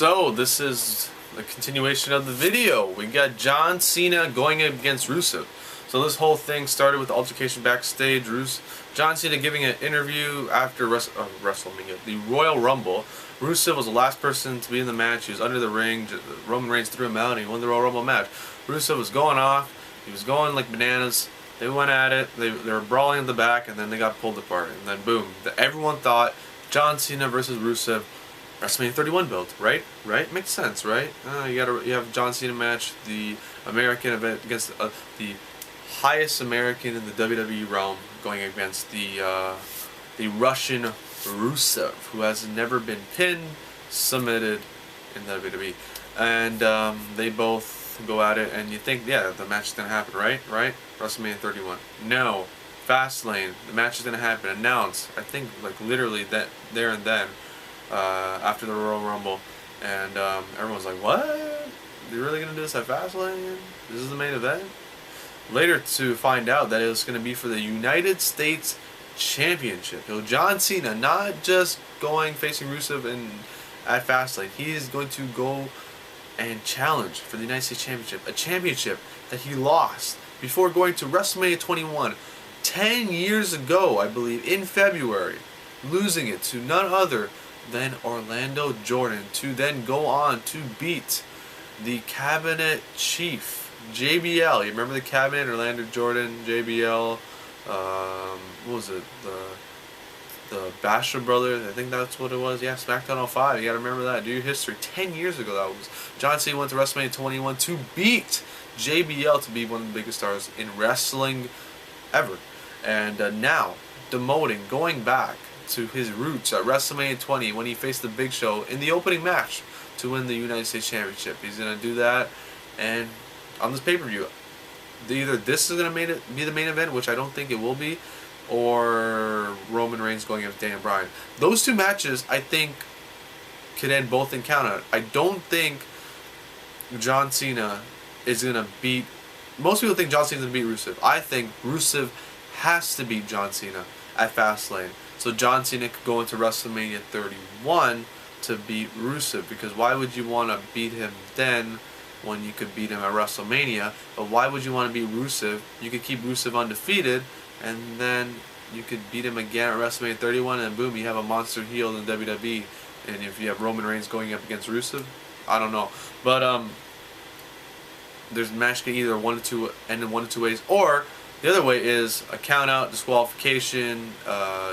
So this is the continuation of the video. We got John Cena going against Rusev. So this whole thing started with the altercation backstage. John Cena giving an interview after WrestleMania, the Royal Rumble. Rusev was the last person to be in the match. He was under the ring. Roman Reigns threw him out and he won the Royal Rumble match. Rusev was going off. He was going like bananas. They went at it. They were brawling in the back and then they got pulled apart. And then boom. Everyone thought John Cena versus Rusev. WrestleMania 31 build, right? Makes sense, right? You have John Cena match, the American event against the highest American in the WWE realm, going against the Russian Rusev, who has never been pinned, submitted in the WWE, and they both go at it, and you think, yeah, the match is gonna happen, right? WrestleMania 31. No, Fastlane, the match is gonna happen. Announced, I think, like literally that there and then. After the Royal Rumble, and everyone's like, what? You're really going to do this at Fastlane? This is the main event? Later to find out that it was going to be for the United States Championship. So John Cena, not just facing Rusev at Fastlane, he is going to go and challenge for the United States Championship, a championship that he lost before going to WrestleMania 21 10 years ago, I believe, in February, losing it to none other than Orlando Jordan, to then go on to beat the Cabinet Chief, JBL. You remember the Cabinet? Orlando Jordan, JBL, what was it? The Basher Brothers, I think that's what it was. Yeah, SmackDown 05. You gotta remember that. Do your history. 10 years ago that was. John Cena went to WrestleMania 21 to beat JBL to be one of the biggest stars in wrestling ever. And now, demoting, going back to his roots at WrestleMania 20 when he faced the Big Show in the opening match to win the United States Championship. He's going to do that, and on this pay-per-view, either this is going to be the main event, which I don't think it will be, or Roman Reigns going against Daniel Bryan. Those two matches, I think, could end both in count out. I don't think John Cena is going to beat... Most people think John Cena is going to beat Rusev. I think Rusev has to beat John Cena at Fastlane. So John Cena could go into WrestleMania 31 to beat Rusev, because why would you want to beat him then when you could beat him at WrestleMania? But why would you want to beat Rusev? You could keep Rusev undefeated, and then you could beat him again at WrestleMania 31, and boom, you have a monster heel in WWE. And if you have Roman Reigns going up against Rusev, I don't know. But there's a match can either end in one of two ways, or the other way is a count-out, disqualification,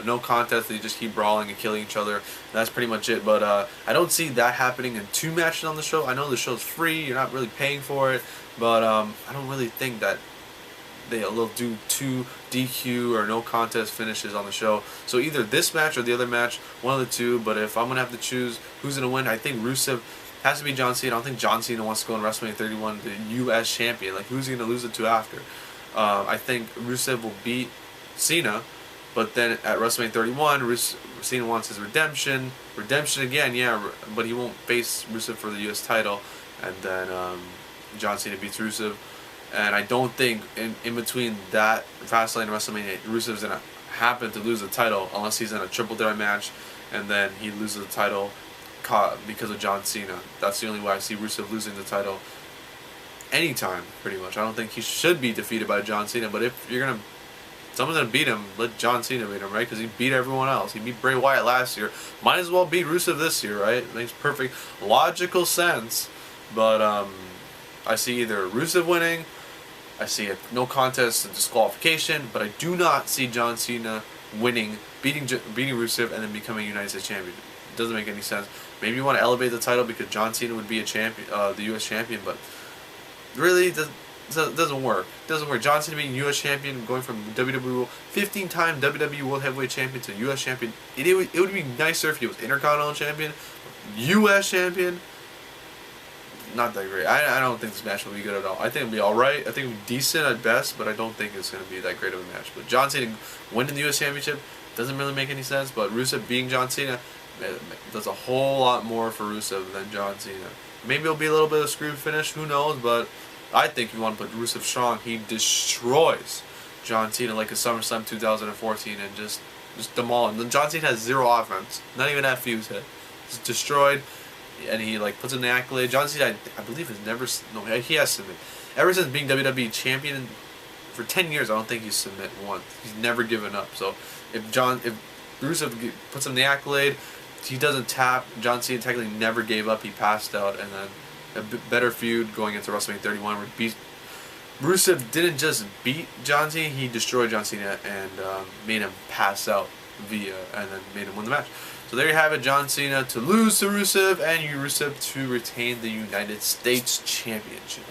no contest. They just keep brawling and killing each other. That's pretty much it. But I don't see that happening in two matches on the show. I know the show's free. You're not really paying for it. But I don't really think that they'll do two DQ or no contest finishes on the show. So either this match or the other match, one of the two. But if I'm going to have to choose who's going to win, I think Rusev has to be John Cena. I don't think John Cena wants to go in WrestleMania 31, the U.S. champion. Like, who's he going to lose it to after? I think Rusev will beat Cena, but then at WrestleMania 31, Cena wants his redemption. Redemption again, yeah, but he won't face Rusev for the U.S. title, and then John Cena beats Rusev. And I don't think in between that Fastlane and WrestleMania, Rusev's going to happen to lose the title unless he's in a triple threat match, and then he loses the title because of John Cena. That's the only way I see Rusev losing the title. Anytime, pretty much. I don't think he should be defeated by John Cena, but if someone's gonna beat him, let John Cena beat him, right? Because he beat everyone else. He beat Bray Wyatt last year. Might as well beat Rusev this year, right? It makes perfect logical sense. But I see either Rusev winning, I see a no contest, a disqualification, but I do not see John Cena winning, beating Rusev, and then becoming United States champion. It doesn't make any sense. Maybe you want to elevate the title because John Cena would be a champion, the U.S. champion, but really, it doesn't work. It doesn't work. John Cena being U.S. champion, going from WWE 15-time WWE World Heavyweight Champion to U.S. champion. It would be nicer if he was Intercontinental champion, U.S. champion. Not that great. I don't think this match will be good at all. I think it'll be alright. I think it'll be decent at best, but I don't think it's going to be that great of a match. But John Cena winning the U.S. championship doesn't really make any sense, but Rusev being John Cena does a whole lot more for Rusev than John Cena. Maybe it'll be a little bit of a screw finish, who knows, but I think if you want to put Rusev strong, he destroys John Cena like a SummerSlam 2014 and just demol him. John Cena has zero offense, not even that fuse hit. Just destroyed. and he like puts in the accolade. John Cena, I believe, has never he has submit ever since being WWE champion for 10 years. I don't think he's submit once. He's never given up. So if Rusev puts him the accolade, he doesn't tap. John Cena technically never gave up. He passed out, and then a better feud going into WrestleMania 31 where Rusev didn't just beat John Cena, he destroyed John Cena and made him pass out and then made him win the match. So there you have it, John Cena to lose to Rusev and Rusev to retain the United States Championship.